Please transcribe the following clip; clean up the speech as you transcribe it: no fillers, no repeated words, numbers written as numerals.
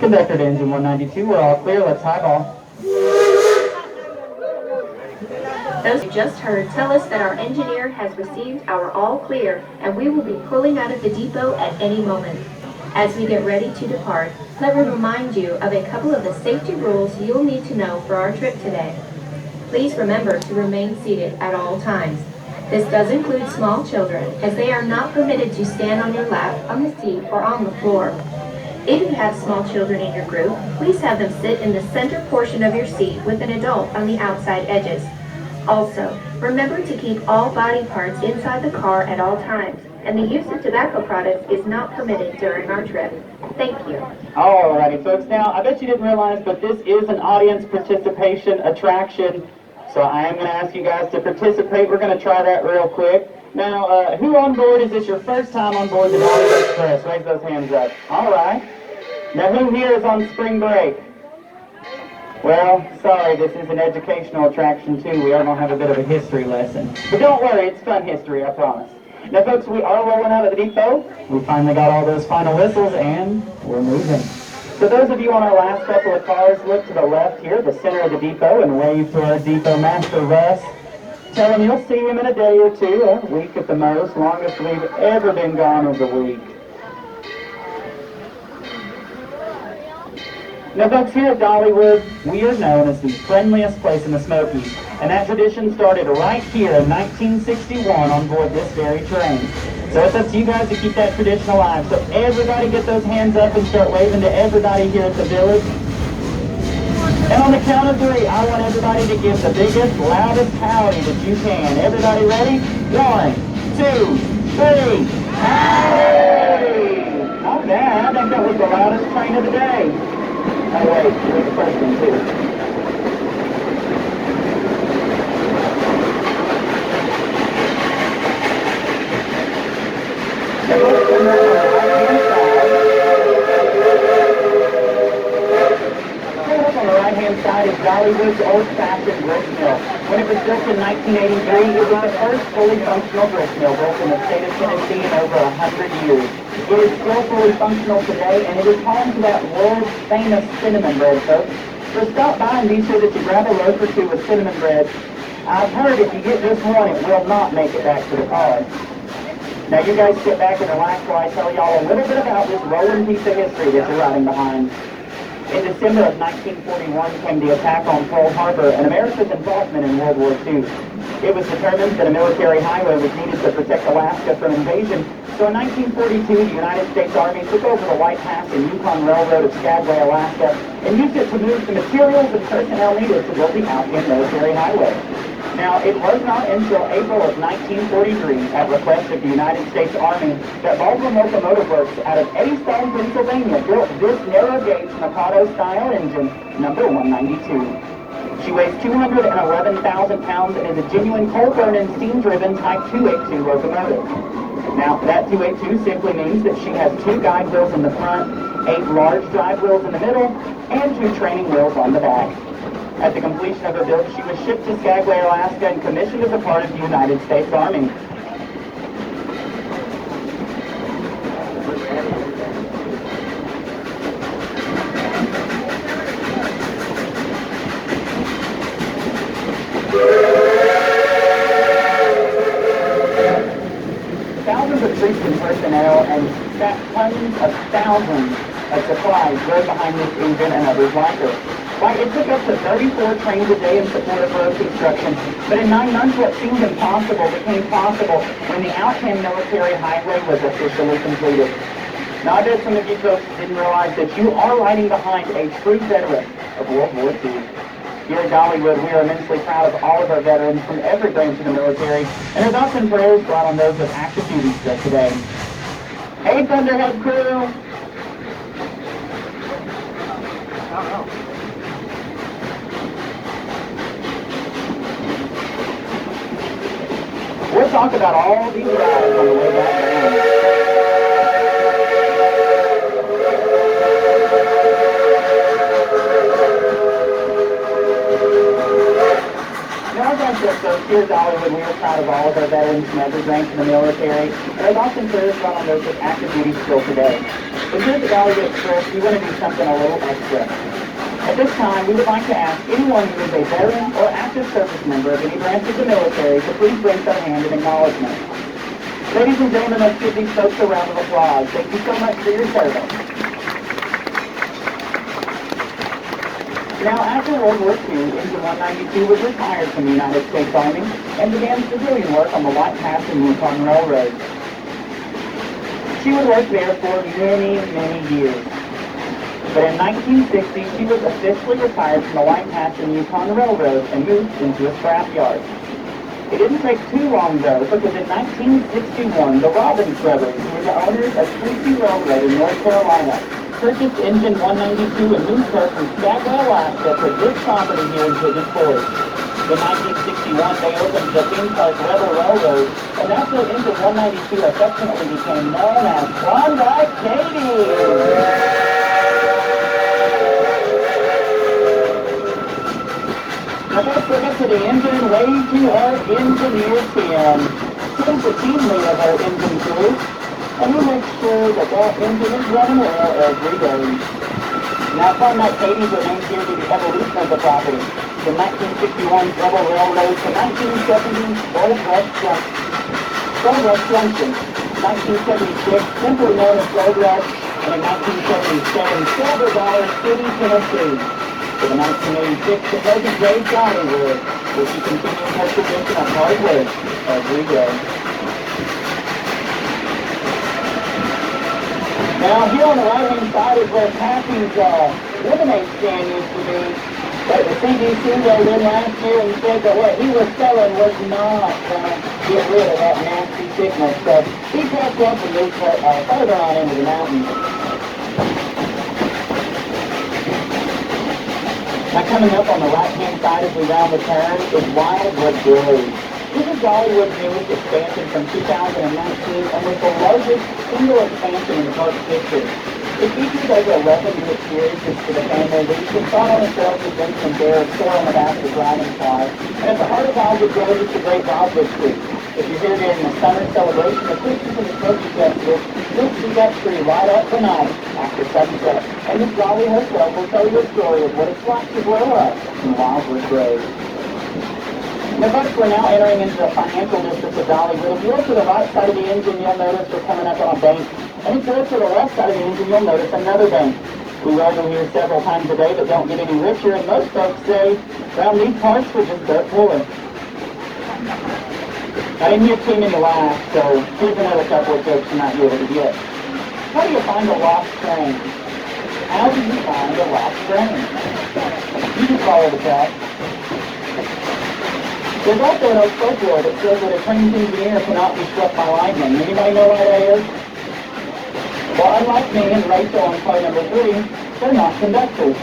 Conductor to engine 192, we're all clear, let's highball. Those you just heard tell us that our engineer has received our all clear and we will be pulling out of the depot at any moment. As we get ready to depart, let me remind you of a couple of the safety rules you'll need to know for our trip today. Please remember to remain seated at all times. This does include small children, as they are not permitted to stand on your lap, on the seat, or on the floor. If you have small children in your group, please have them sit in the center portion of your seat with an adult on the outside edges. Also, remember to keep all body parts inside the car at all times, and the use of tobacco products is not permitted during our trip. Thank you. Alrighty, folks. Now, I bet you didn't realize, but this is an audience participation attraction, so I am going to ask you guys to participate. We're going to try that real quick. Now, who on board, is this your first time on board the Dollywood Express? Raise those hands up. Alright. Now, who here is on spring break? Well, sorry, this is an educational attraction too. We are going to have a bit of a history lesson. But don't worry, it's fun history, I promise. Now folks, we are rolling out of the depot. We finally got all those final whistles and we're moving. So those of you on our last couple of cars, look to the left here, the center of the depot, and wave to our depot master, Russ. Tell him you'll see him in a day or two, a week at the most. Longest we've ever been gone is a week. Now folks, here at Dollywood, we are known as the friendliest place in the Smokies, and that tradition started right here in 1961 on board this very train. So it's up to you guys to keep that tradition alive. So everybody get those hands up and start waving to everybody here at the village. And on the count of three, I want everybody to give the biggest, loudest howdy that you can. Everybody ready? 1, 2, 3. Howdy! Not bad. I think that was the loudest train of the day. Oh wait, here's the first one too. On the right-hand side is Dollywood's old-fashioned grist mill. When it was built in 1983, it was the first fully functional grist mill built in the state of Tennessee in over 100 years. It is still fully functional today, and it is home to that world-famous cinnamon bread, folks. So stop by and be sure that you grab a loaf or two of cinnamon bread. I've heard if you get just one, it will not make it back to the car. Now you guys sit back and relax while I tell y'all a little bit about this rolling piece of history that you're riding behind. In December of 1941 came the attack on Pearl Harbor and America's involvement in World War II. It was determined that a military highway was needed to protect Alaska from invasion. So in 1942, the United States Army took over the White Pass and Yukon Railroad of Skagway, Alaska, and used it to move the materials and personnel needed to build the Alpine military highway. Now, it was not until April of 1943, at request of the United States Army, that Baldwin Locomotive Works out of Eddystone, Pennsylvania, built this narrow-gauge Mikado-style engine, number 192. She weighs 211,000 pounds and is a genuine coal-burning, steam-driven Type 282 locomotive. Now, that 282 simply means that she has 2 guide wheels in the front, 8 large drive wheels in the middle, and 2 training wheels on the back. At the completion of her build, she was shipped to Skagway, Alaska, and commissioned as a part of the United States Army. Thousands of troops and personnel and tons of thousands of supplies rode behind this engine and others like her. Why, it took up to 34 trains a day in support of road construction, but in 9 months what seemed impossible became possible when the Alpine military highway was officially completed. Now I bet some of you folks didn't realize that you are riding behind a true veteran of World War II. Here at Dollywood, we are immensely proud of all of our veterans from every branch of the military, and our thoughts and prayers go out on those with active duty still today. Hey, Thunderhead crew! We'll talk about all these rides on the way back down. Now, as I said, folks, here at Dollywood, we are proud of all of our veterans from every branch of the military, and our thoughts and prayers go out on those with active duty still today. But here's at Dollywood Express, we want to do something a little extra. At this time, we would like to ask anyone who is a veteran or active service member of any branch of the military to please raise their hand in acknowledgement. Ladies and gentlemen, let's give these folks a round of applause. Thank you so much for your service. Now, after World War II, Engine 192 was retired from the United States Army and began civilian work on the White Pass and Yukon Railroad. She would work there for many, many years. But in 1960, she was officially retired from the White Pass and Yukon Railroad and moved into a scrapyard. It didn't take too long, though, because in 1961, the Robbins brothers, who were the owners of Quincy Railroad in North Carolina, purchased Engine 192 and moved her from Skagway, Alaska to this property here in Pigeon Forge. In 1961, they opened the theme park Rebel Railroad, and that's where Engine 192 affectionately became known as Klondike Katie. Now let's look up to the engine and wave to our engineer, Tim. Tim's the team leader of our engine crew, and he makes sure that that engine is running well every day. Now Klondike Katie's are named here to the evolution of the property. From 1961 Rebel Railroad to 1970 Gold Rush Junction. 1976, simply known as Gold Rush, and in 1977, Silver Dollar City, Tennessee. For the 1986 to present day Dollywood, where she continues her tradition of hard work every day. Now here on the right-hand side is where Kathy's lemonade stand used to be. But the CDC rolled in last year and said that what he was selling was not going to get rid of that nasty sickness. So he packed up and moved further on into the mountains. Now coming up on the right-hand side as we round the turn is Wildwood Grove. This is Dollywood's newest expansion from 2019 and was the largest single expansion in the park's history. It features over 11 new experiences for the family that you can spot on the shelf with Vincent Bear store on the back of the driving car. And at the heart of Wildwood Grove is the Great Wildwood Tree. If you're here during the summer celebration of Christmas and the Smoky Festival, you'll see that tree right up tonight after sunset. And this Jolly Hotel will tell you a story of what it's like to grow up in Wildwood Grove. Now, folks, we're now entering into the financial district of Dollywood. If you look to the right side of the engine, you'll notice we're coming up on a bank. And if you look to the left side of the engine, you'll notice another bank. We roll in here several times a day, but don't get any richer. And most folks say, well, these parts will just start pulling. I didn't hear too many laughs, so here's another couple of jokes you might be able to get. How do you find a lost train? How do you find a lost train? You can follow the track. There's also an old folklore that says that a trained engineer cannot be struck by lightning. Anybody know why that is? Well, unlike me and Rachel on car number 3, they're not conductors.